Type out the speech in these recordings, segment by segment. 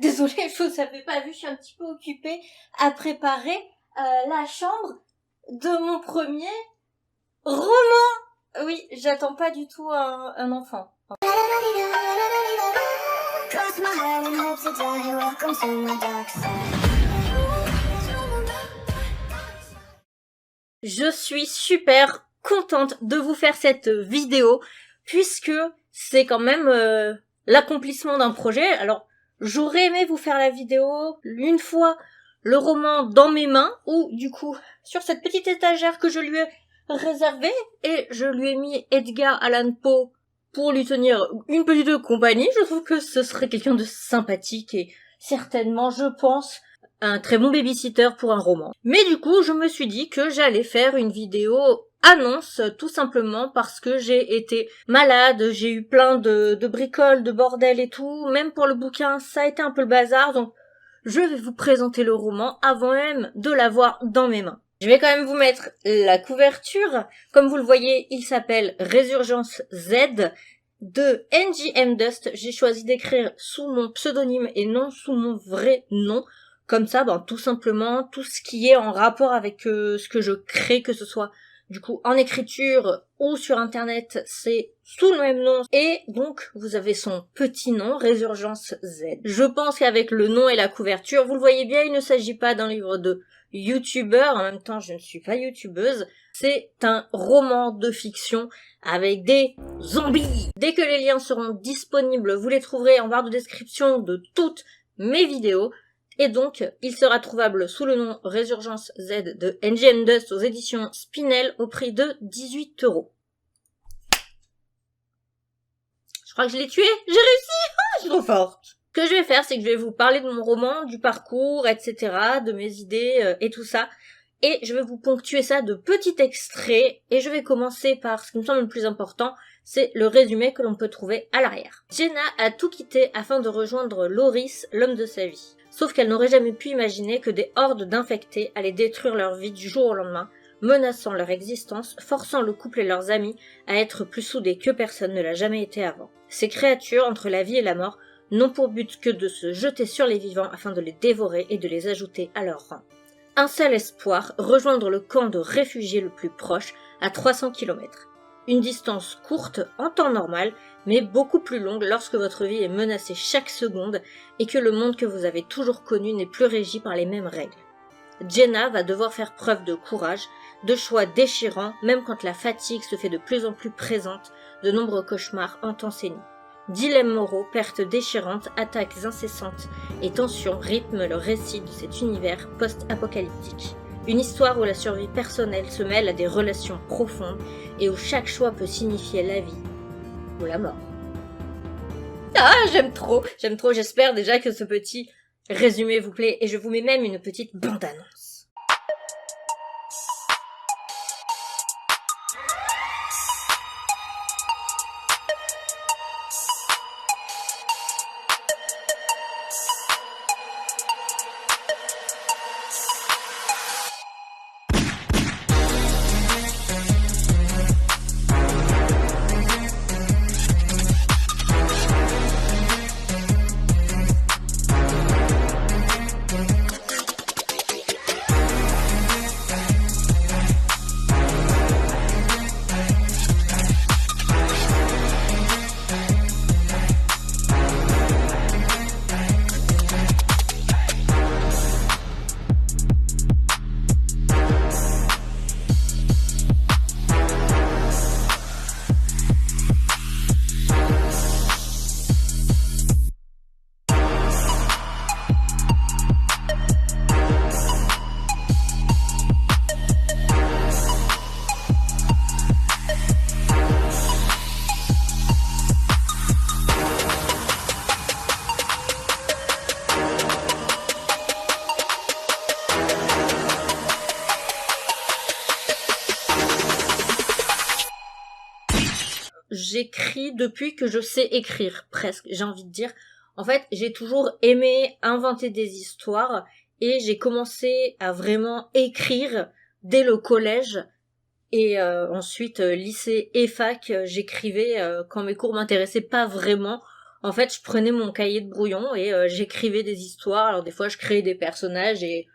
désolée, je vous avais pas vu, je suis un petit peu occupée à préparer la chambre de mon premier roman. Oui, j'attends pas du tout un enfant. Je suis super contente de vous faire cette vidéo puisque c'est quand même l'accomplissement d'un projet. Alors, j'aurais aimé vous faire la vidéo une fois le roman dans mes mains ou du coup sur cette petite étagère que je lui ai réservée et je lui ai mis Edgar Allan Poe pour lui tenir une petite compagnie. Je trouve que ce serait quelqu'un de sympathique et certainement, je pense, un très bon babysitter pour un roman. Mais du coup, je me suis dit que j'allais faire une vidéo annonce, tout simplement parce que j'ai été malade, j'ai eu plein de bricoles, de bordel et tout. Même pour le bouquin, ça a été un peu le bazar, donc je vais vous présenter le roman avant même de l'avoir dans mes mains. Je vais quand même vous mettre la couverture. Comme vous le voyez, il s'appelle Résurgence Z de NJM Dust. J'ai choisi d'écrire sous mon pseudonyme et non sous mon vrai nom. Comme ça, tout simplement, tout ce qui est en rapport avec ce que je crée, que ce soit du coup en écriture ou sur internet, c'est sous le même nom. Et donc, vous avez son petit nom, Résurgence Z. Je pense qu'avec le nom et la couverture, vous le voyez bien, il ne s'agit pas d'un livre de youtubeur. En même temps, je ne suis pas youtubeuse. C'est un roman de fiction avec des zombies. Dès que les liens seront disponibles, vous les trouverez en barre de description de toutes mes vidéos. Et donc, il sera trouvable sous le nom Résurgence Z de NJM Dust aux éditions Spinel au prix de 18 €. Je crois que je l'ai tué, j'ai réussi, je suis trop forte. Ce que je vais faire, c'est que je vais vous parler de mon roman, du parcours, etc., de mes idées et tout ça. Et je vais vous ponctuer ça de petits extraits. Et je vais commencer par ce qui me semble le plus important, c'est le résumé que l'on peut trouver à l'arrière. Jenna a tout quitté afin de rejoindre Loris, l'homme de sa vie. Sauf qu'elle n'aurait jamais pu imaginer que des hordes d'infectés allaient détruire leur vie du jour au lendemain, menaçant leur existence, forçant le couple et leurs amis à être plus soudés que personne ne l'a jamais été avant. Ces créatures, entre la vie et la mort, n'ont pour but que de se jeter sur les vivants afin de les dévorer et de les ajouter à leur rang. Un seul espoir, rejoindre le camp de réfugiés le plus proche, à 300 km. Une distance courte en temps normal, mais beaucoup plus longue lorsque votre vie est menacée chaque seconde et que le monde que vous avez toujours connu n'est plus régi par les mêmes règles. Jenna va devoir faire preuve de courage, de choix déchirants, même quand la fatigue se fait de plus en plus présente, de nombreux cauchemars hantant ses nuits. Dilemmes moraux, pertes déchirantes, attaques incessantes et tensions rythment le récit de cet univers post-apocalyptique. Une histoire où la survie personnelle se mêle à des relations profondes et où chaque choix peut signifier la vie ou la mort. Ah, j'aime trop, j'espère déjà que ce petit résumé vous plaît et je vous mets même une petite bande-annonce. J'écris depuis que je sais écrire, presque, j'ai envie de dire. En fait, j'ai toujours aimé inventer des histoires et j'ai commencé à vraiment écrire dès le collège. Et ensuite, lycée et fac, j'écrivais quand mes cours m'intéressaient pas vraiment. En fait, je prenais mon cahier de brouillon et j'écrivais des histoires. Alors des fois, je créais des personnages et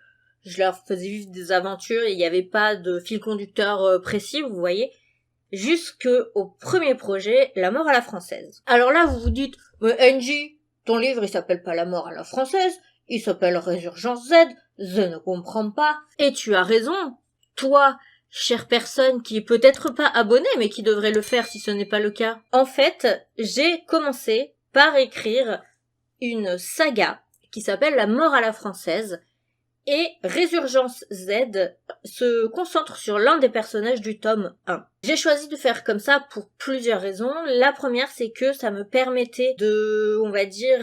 je leur faisais vivre des aventures et il n'y avait pas de fil conducteur précis, vous voyez. Jusqu'au premier projet, La mort à la française. Alors là, vous vous dites, mais Angie, ton livre, il s'appelle pas La mort à la française, il s'appelle Résurgence Z, je ne comprends pas. Et tu as raison. Toi, chère personne qui est peut-être pas abonnée, mais qui devrait le faire si ce n'est pas le cas. En fait, j'ai commencé par écrire une saga qui s'appelle La mort à la française, et Résurgence Z se concentre sur l'un des personnages du tome 1. J'ai choisi de faire comme ça pour plusieurs raisons. La première, c'est que ça me permettait de, on va dire,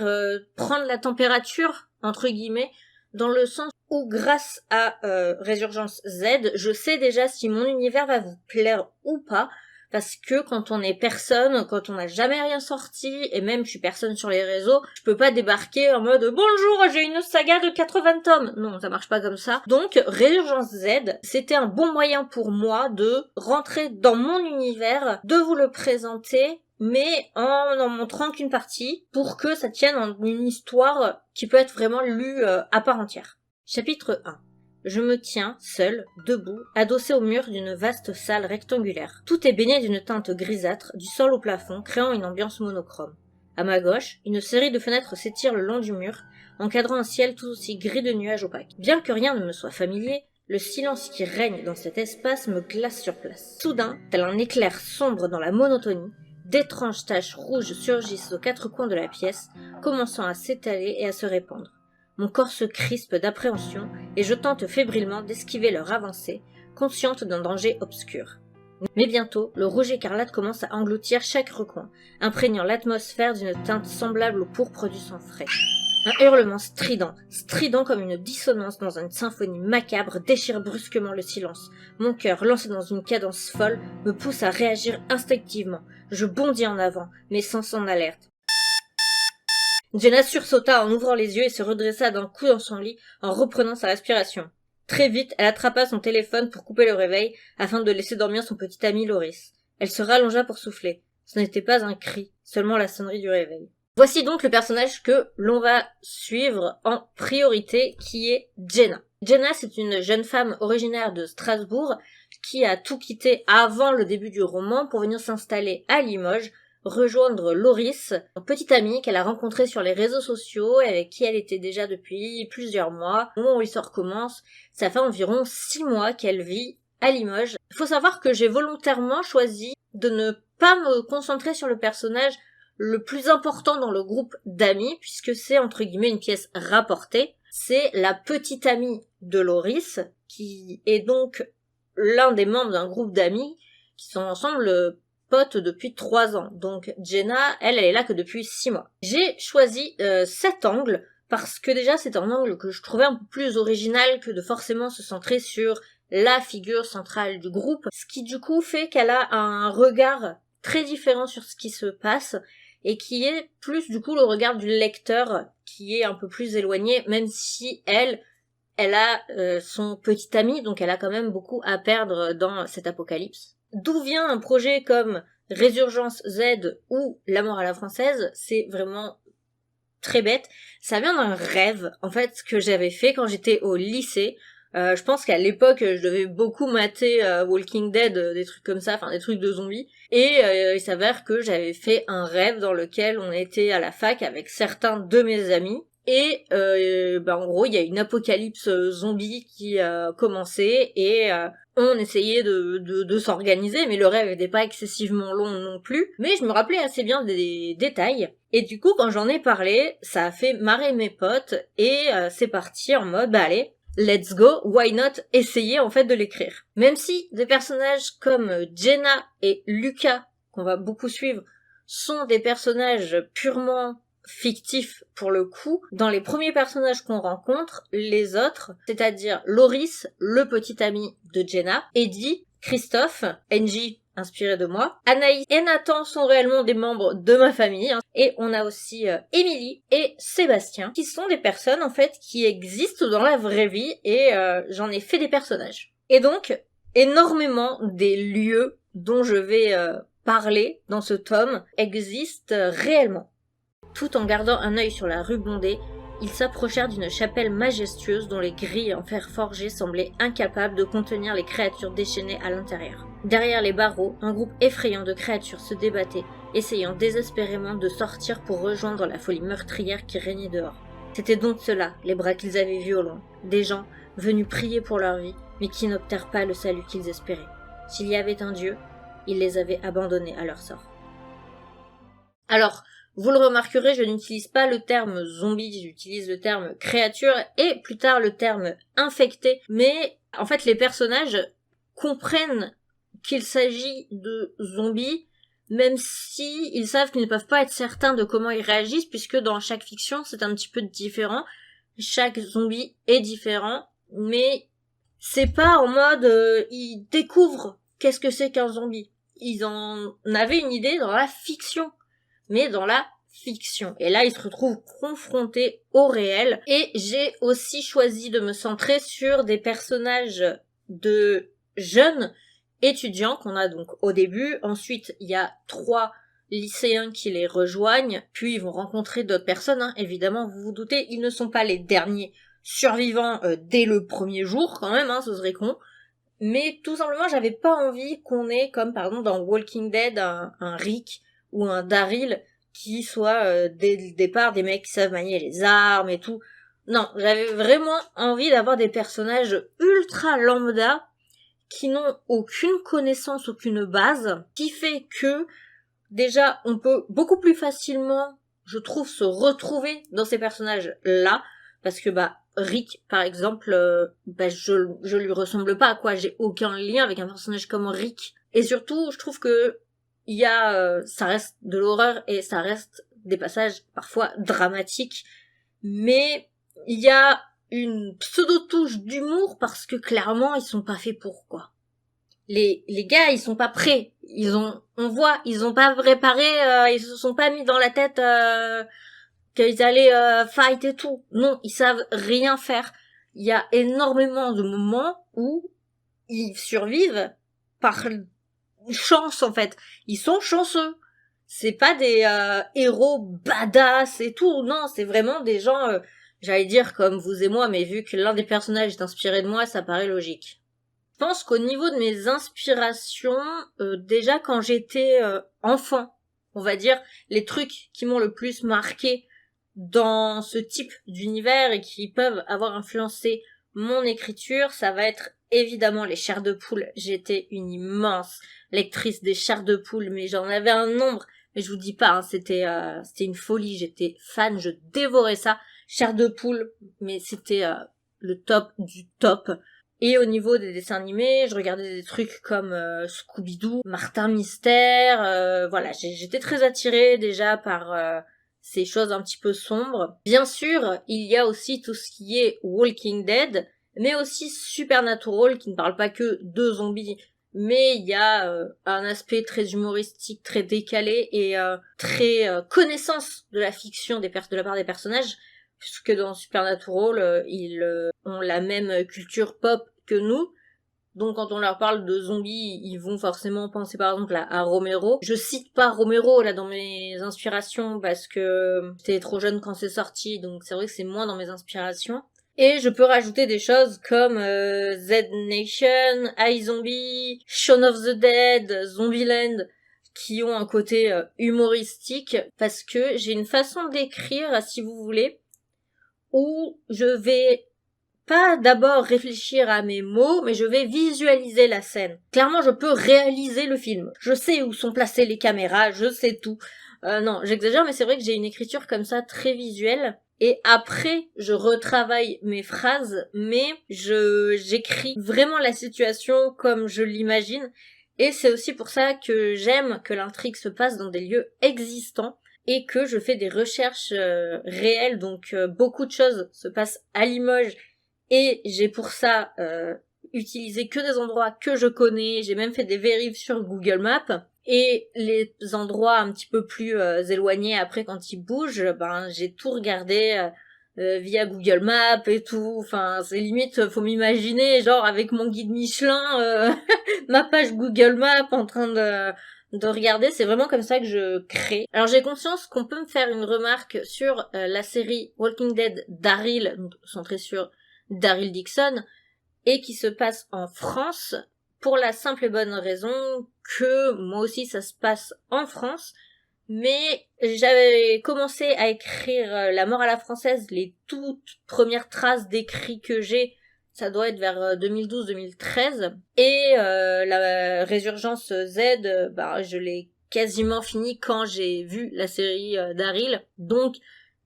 prendre la température, entre guillemets, dans le sens où grâce à Résurgence Z, je sais déjà si mon univers va vous plaire ou pas, parce que quand on est personne, quand on n'a jamais rien sorti, et même je suis personne sur les réseaux, je peux pas débarquer en mode « Bonjour, j'ai une saga de 80 tomes !» Non, ça marche pas comme ça. Donc, Résurgence Z, c'était un bon moyen pour moi de rentrer dans mon univers, de vous le présenter, mais en montrant qu'une partie, pour que ça tienne en une histoire qui peut être vraiment lue à part entière. Chapitre 1. Je me tiens, seul, debout, adossé au mur d'une vaste salle rectangulaire. Tout est baigné d'une teinte grisâtre, du sol au plafond, créant une ambiance monochrome. À ma gauche, une série de fenêtres s'étire le long du mur, encadrant un ciel tout aussi gris de nuages opaques. Bien que rien ne me soit familier, le silence qui règne dans cet espace me glace sur place. Soudain, tel un éclair sombre dans la monotonie, d'étranges taches rouges surgissent aux quatre coins de la pièce, commençant à s'étaler et à se répandre. Mon corps se crispe d'appréhension et je tente fébrilement d'esquiver leur avancée, consciente d'un danger obscur. Mais bientôt, le rouge écarlate commence à engloutir chaque recoin, imprégnant l'atmosphère d'une teinte semblable au pourpre du sang frais. Un hurlement strident comme une dissonance dans une symphonie macabre, déchire brusquement le silence. Mon cœur, lancé dans une cadence folle, me pousse à réagir instinctivement. Je bondis en avant, mes sens en alerte. Jenna sursauta en ouvrant les yeux et se redressa d'un coup dans son lit en reprenant sa respiration. Très vite, elle attrapa son téléphone pour couper le réveil afin de laisser dormir son petit ami Loris. Elle se rallongea pour souffler. Ce n'était pas un cri, seulement la sonnerie du réveil. Voici donc le personnage que l'on va suivre en priorité, qui est Jenna. Jenna, c'est une jeune femme originaire de Strasbourg qui a tout quitté avant le début du roman pour venir s'installer à Limoges, rejoindre Loris, un petit ami qu'elle a rencontré sur les réseaux sociaux et avec qui elle était déjà depuis plusieurs mois. Au moment où l'histoire commence, ça fait environ 6 mois qu'elle vit à Limoges. Il faut savoir que j'ai volontairement choisi de ne pas me concentrer sur le personnage le plus important dans le groupe d'amis, puisque c'est entre guillemets une pièce rapportée. C'est la petite amie de Loris, qui est donc l'un des membres d'un groupe d'amis qui sont ensemble potes depuis 3 ans. Donc Jenna, elle est là que depuis 6 mois. J'ai choisi cet angle parce que déjà c'est un angle que je trouvais un peu plus original que de forcément se centrer sur la figure centrale du groupe, ce qui du coup fait qu'elle a un regard très différent sur ce qui se passe et qui est plus du coup le regard du lecteur qui est un peu plus éloigné, même si elle a son petit ami, donc elle a quand même beaucoup à perdre dans cet apocalypse. D'où vient un projet comme Résurgence Z ou La mort à la française? C'est vraiment très bête. Ça vient d'un rêve, en fait, que j'avais fait quand j'étais au lycée. Je pense qu'à l'époque, je devais beaucoup mater Walking Dead, des trucs comme ça, enfin des trucs de zombies. Et il s'avère que j'avais fait un rêve dans lequel on était à la fac avec certains de mes amis. Et en gros, il y a une apocalypse zombie qui a commencé et on essayait de s'organiser, mais le rêve n'était pas excessivement long non plus. Mais je me rappelais assez bien des détails. Et du coup, quand j'en ai parlé, ça a fait marrer mes potes et c'est parti en mode, allez, let's go, why not essayer en fait de l'écrire. Même si des personnages comme Jenna et Lucas, qu'on va beaucoup suivre, sont des personnages purement fictifs pour le coup, dans les premiers personnages qu'on rencontre, les autres, c'est-à-dire Loris, le petit ami de Jenna, Eddie, Christophe, Angie, inspiré de moi, Anaïs et Nathan sont réellement des membres de ma famille, hein. Et on a aussi Émilie et Sébastien, qui sont des personnes en fait qui existent dans la vraie vie et j'en ai fait des personnages. Et donc, énormément des lieux dont je vais parler dans ce tome existent réellement. Tout en gardant un œil sur la rue bondée, ils s'approchèrent d'une chapelle majestueuse dont les grilles en fer forgé semblaient incapables de contenir les créatures déchaînées à l'intérieur. Derrière les barreaux, un groupe effrayant de créatures se débattait, essayant désespérément de sortir pour rejoindre la folie meurtrière qui régnait dehors. C'était donc cela, les bras qu'ils avaient vus au loin, des gens venus prier pour leur vie, mais qui n'obtinrent pas le salut qu'ils espéraient. S'il y avait un Dieu, il les avait abandonnés à leur sort. Alors, vous le remarquerez, je n'utilise pas le terme zombie, j'utilise le terme créature et plus tard le terme infecté, mais en fait les personnages comprennent qu'il s'agit de zombies, même si ils savent qu'ils ne peuvent pas être certains de comment ils réagissent, puisque dans chaque fiction c'est un petit peu différent, chaque zombie est différent, mais c'est pas en mode ils découvrent qu'est-ce que c'est qu'un zombie. Ils en avaient une idée dans la fiction, mais dans la fiction. Et là, ils se retrouvent confrontés au réel. Et j'ai aussi choisi de me centrer sur des personnages de jeunes étudiants qu'on a donc au début. Ensuite, il y a 3 lycéens qui les rejoignent. Puis, ils vont rencontrer d'autres personnes. Hein. Évidemment, vous vous doutez, ils ne sont pas les derniers survivants dès le premier jour, quand même, hein, ce serait con. Mais tout simplement, j'avais pas envie qu'on ait, comme par exemple dans Walking Dead, un Rick ou un Daryl qui soit dès le départ des mecs qui savent manier les armes et tout. Non, j'avais vraiment envie d'avoir des personnages ultra lambda qui n'ont aucune connaissance, aucune base, qui fait que déjà on peut beaucoup plus facilement, je trouve, se retrouver dans ces personnages-là, parce que Rick, par exemple, je lui ressemble pas, quoi. J'ai aucun lien avec un personnage comme Rick. Et surtout, je trouve que il y a, ça reste de l'horreur et ça reste des passages parfois dramatiques, mais il y a une pseudo-touche d'humour parce que clairement ils sont pas faits pour, quoi. Les gars, ils sont pas prêts. On voit, ils ont pas préparé, ils se sont pas mis dans la tête qu'ils allaient fight et tout. Non, ils savent rien faire. Il y a énormément de moments où ils survivent par chance, en fait. Ils sont chanceux. C'est pas des héros badass et tout. Non, c'est vraiment des gens, j'allais dire comme vous et moi, mais vu que l'un des personnages est inspiré de moi, ça paraît logique. Je pense qu'au niveau de mes inspirations, déjà quand j'étais enfant, on va dire, les trucs qui m'ont le plus marqué dans ce type d'univers et qui peuvent avoir influencé mon écriture, ça va être évidemment les chairs de poule. J'étais une immense lectrice des chairs de poule, mais j'en avais un nombre, mais je vous dis pas, hein, c'était une folie, j'étais fan, je dévorais ça. Chairs de poule, mais c'était le top du top. Et au niveau des dessins animés, je regardais des trucs comme Scooby-Doo, Martin Mystère, voilà, j'étais très attirée déjà par ces choses un petit peu sombres. Bien sûr, il y a aussi tout ce qui est Walking Dead, mais aussi Supernatural, qui ne parle pas que de zombies, mais il y a un aspect très humoristique, très décalé et très connaissance de la fiction de la part des personnages, puisque dans Supernatural, ils ont la même culture pop que nous. Donc quand on leur parle de zombies, ils vont forcément penser par exemple à Romero. Je cite pas Romero là dans mes inspirations parce que j'étais trop jeune quand c'est sorti, donc c'est vrai que c'est moins dans mes inspirations. Et je peux rajouter des choses comme Z Nation, iZombie, Shaun of the Dead, Zombieland, qui ont un côté humoristique, parce que j'ai une façon d'écrire, si vous voulez, où je vais pas d'abord réfléchir à mes mots, mais je vais visualiser la scène. Clairement, je peux réaliser le film. Je sais où sont placées les caméras, je sais tout. Non, j'exagère, mais c'est vrai que j'ai une écriture comme ça très visuelle. Et après, je retravaille mes phrases, mais j'écris vraiment la situation comme je l'imagine. Et c'est aussi pour ça que j'aime que l'intrigue se passe dans des lieux existants et que je fais des recherches réelles. Donc beaucoup de choses se passent à Limoges et j'ai pour ça utilisé que des endroits que je connais. J'ai même fait des vérifs sur Google Maps. Et les endroits un petit peu plus éloignés après quand ils bougent, j'ai tout regardé via Google Maps et tout. Enfin, c'est limite, faut m'imaginer genre avec mon guide Michelin, ma page Google Maps en train de regarder, c'est vraiment comme ça que je crée. Alors j'ai conscience qu'on peut me faire une remarque sur la série Walking Dead Daryl, donc centrée sur Daryl Dixon, et qui se passe en France, pour la simple et bonne raison que moi aussi ça se passe en France, mais j'avais commencé à écrire La mort à la française, les toutes premières traces d'écrits que j'ai, ça doit être vers 2012-2013, et la Résurgence Z, je l'ai quasiment fini quand j'ai vu la série Daryl, donc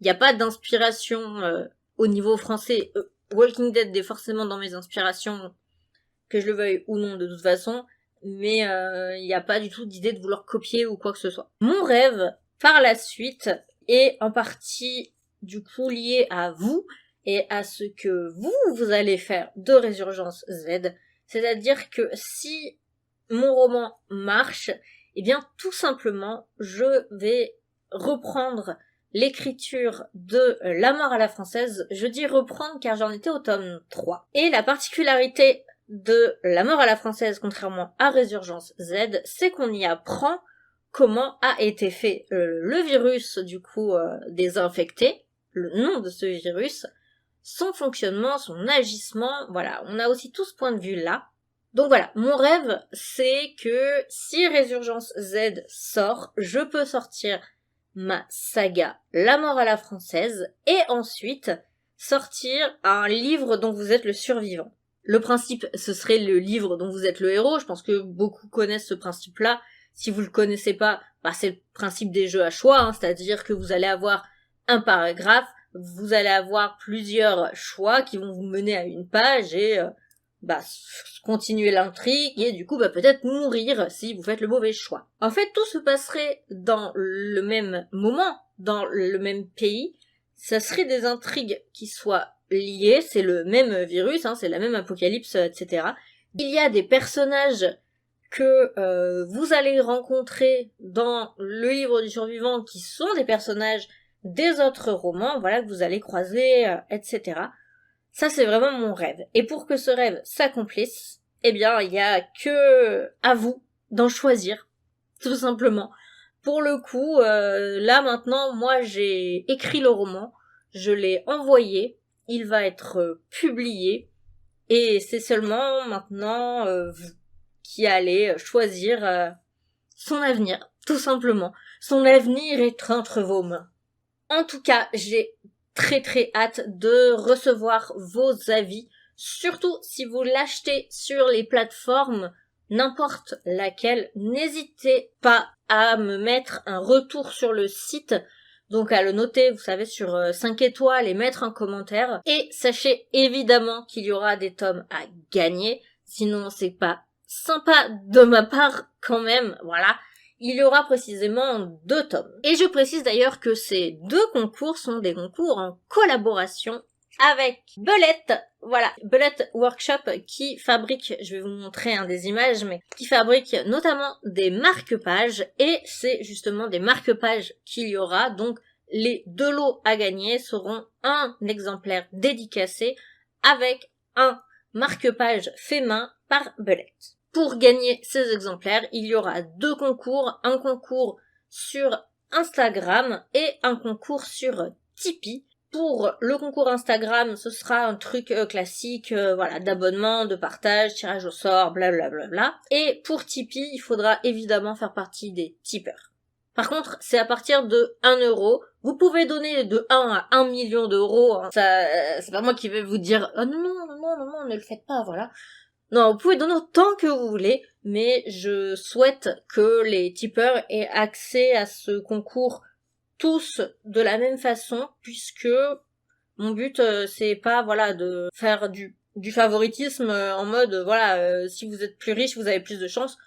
il n'y a pas d'inspiration au niveau français. Walking Dead est forcément dans mes inspirations, que je le veuille ou non de toute façon, mais il n'y a pas du tout d'idée de vouloir copier ou quoi que ce soit. Mon rêve, par la suite, est en partie du coup lié à vous et à ce que vous allez faire de Résurgence Z, c'est-à-dire que si mon roman marche, eh bien tout simplement je vais reprendre l'écriture de La mort à la française. Je dis reprendre car j'en étais au tome 3. Et la particularité de La mort à la française, contrairement à Résurgence Z, c'est qu'on y apprend comment a été fait le virus du coup désinfecté, le nom de ce virus, son fonctionnement, son agissement, voilà, on a aussi tout ce point de vue-là. Donc voilà, mon rêve, c'est que si Résurgence Z sort, je peux sortir ma saga La mort à la française et ensuite sortir un livre dont vous êtes le survivant. Le principe, ce serait le livre dont vous êtes le héros. Je pense que beaucoup connaissent ce principe-là. Si vous le connaissez pas, c'est le principe des jeux à choix, hein, c'est-à-dire que vous allez avoir un paragraphe, vous allez avoir plusieurs choix qui vont vous mener à une page et continuer l'intrigue et du coup peut-être mourir si vous faites le mauvais choix. En fait, tout se passerait dans le même moment, dans le même pays. Ça serait des intrigues qui soient liées, c'est le même virus, hein, c'est la même apocalypse, etc. Il y a des personnages que vous allez rencontrer dans le livre du survivant qui sont des personnages des autres romans, voilà, que vous allez croiser, etc. Ça, c'est vraiment mon rêve. Et pour que ce rêve s'accomplisse, eh bien, il y a que à vous d'en choisir, tout simplement. Pour le coup, là maintenant, moi j'ai écrit le roman, je l'ai envoyé, il va être publié, et c'est seulement maintenant vous qui allez choisir son avenir, tout simplement. Son avenir est entre vos mains. En tout cas, j'ai très très hâte de recevoir vos avis, surtout si vous l'achetez sur les plateformes, n'importe laquelle, n'hésitez pas à me mettre un retour sur le site, donc à le noter, vous savez, sur 5 étoiles et mettre un commentaire. Et sachez évidemment qu'il y aura des tomes à gagner, sinon c'est pas sympa de ma part quand même, voilà. Il y aura précisément 2 tomes. Et je précise d'ailleurs que ces 2 concours sont des concours en collaboration avec Belette, voilà, Belette Workshop qui fabrique, je vais vous montrer des images, mais qui fabrique notamment des marque-pages, et c'est justement des marque-pages qu'il y aura, donc les 2 lots à gagner seront un exemplaire dédicacé avec un marque-page fait main par Belette. Pour gagner ces exemplaires, il y aura 2 concours, un concours sur Instagram et un concours sur Tipeee. Pour le concours Instagram, ce sera un truc classique, voilà, d'abonnement, de partage, tirage au sort, blablabla. Et pour Tipeee, il faudra évidemment faire partie des tipeurs. Par contre, c'est à partir de 1 euro. Vous pouvez donner de 1 à 1 million d'euros. Hein. Ça, c'est pas moi qui vais vous dire oh, non, ne le faites pas, voilà. Non, vous pouvez donner autant que vous voulez, mais je souhaite que les tipeurs aient accès à ce concours tous de la même façon, puisque mon but c'est pas voilà de faire du favoritisme en mode voilà si vous êtes plus riche vous avez plus de chance.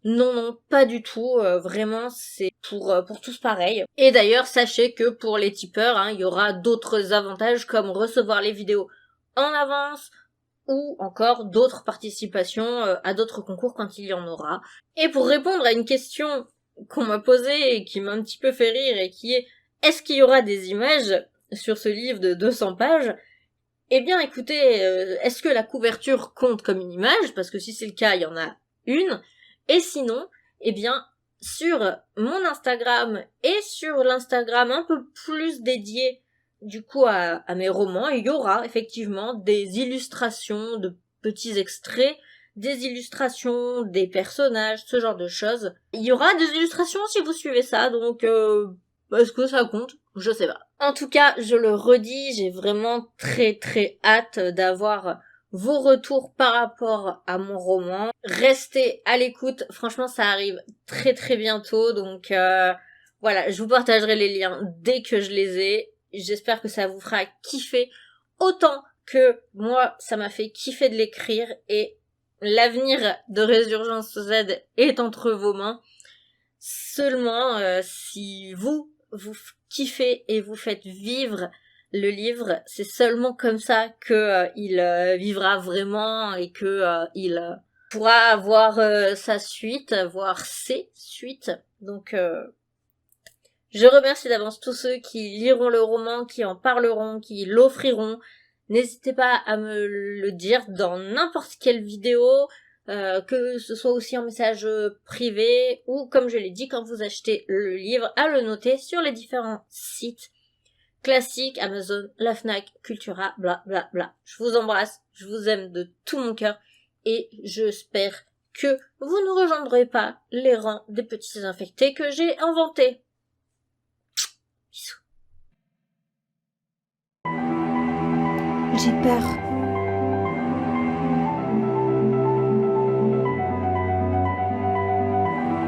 Non, pas du tout, vraiment c'est pour tous pareil. Et d'ailleurs sachez que pour les tipeurs, il y aura d'autres avantages comme recevoir les vidéos en avance, ou encore d'autres participations à d'autres concours quand il y en aura. Et pour répondre à une question qu'on m'a posée et qui m'a un petit peu fait rire et qui est est-ce qu'il y aura des images sur ce livre de 200 pages? Eh bien écoutez, est-ce que la couverture compte comme une image? Parce que si c'est le cas, il y en a une. Et sinon, eh bien, sur mon Instagram et sur l'Instagram un peu plus dédié du coup à mes romans, il y aura effectivement des illustrations de petits extraits, des illustrations des personnages, ce genre de choses. Il y aura des illustrations si vous suivez ça, donc est-ce que ça compte? Je sais pas. En tout cas, je le redis, j'ai vraiment très très hâte d'avoir vos retours par rapport à mon roman. Restez à l'écoute, franchement ça arrive très très bientôt, donc voilà, je vous partagerai les liens dès que je les ai. J'espère que ça vous fera kiffer autant que moi ça m'a fait kiffer de l'écrire, et l'avenir de Résurgence Z est entre vos mains. Seulement, si vous kiffez et vous faites vivre le livre, c'est seulement comme ça que il vivra vraiment et que il pourra avoir sa suite, voire ses suites. Donc, je remercie d'avance tous ceux qui liront le roman, qui en parleront, qui l'offriront. N'hésitez pas à me le dire dans n'importe quelle vidéo, que ce soit aussi en message privé, ou comme je l'ai dit, quand vous achetez le livre, à le noter sur les différents sites classiques, Amazon, la Fnac, Cultura, bla bla bla. Je vous embrasse, je vous aime de tout mon cœur, et j'espère que vous ne rejoindrez pas les rangs des petits infectés que j'ai inventés. Bisous. J'ai peur.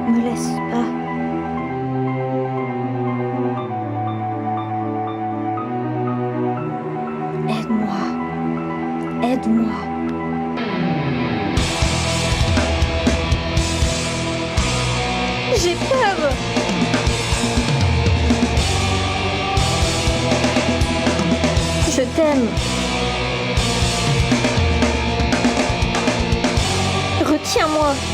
Me laisse pas. Aide-moi. Aide-moi. J'ai peur. Je t'aime. Retiens-moi.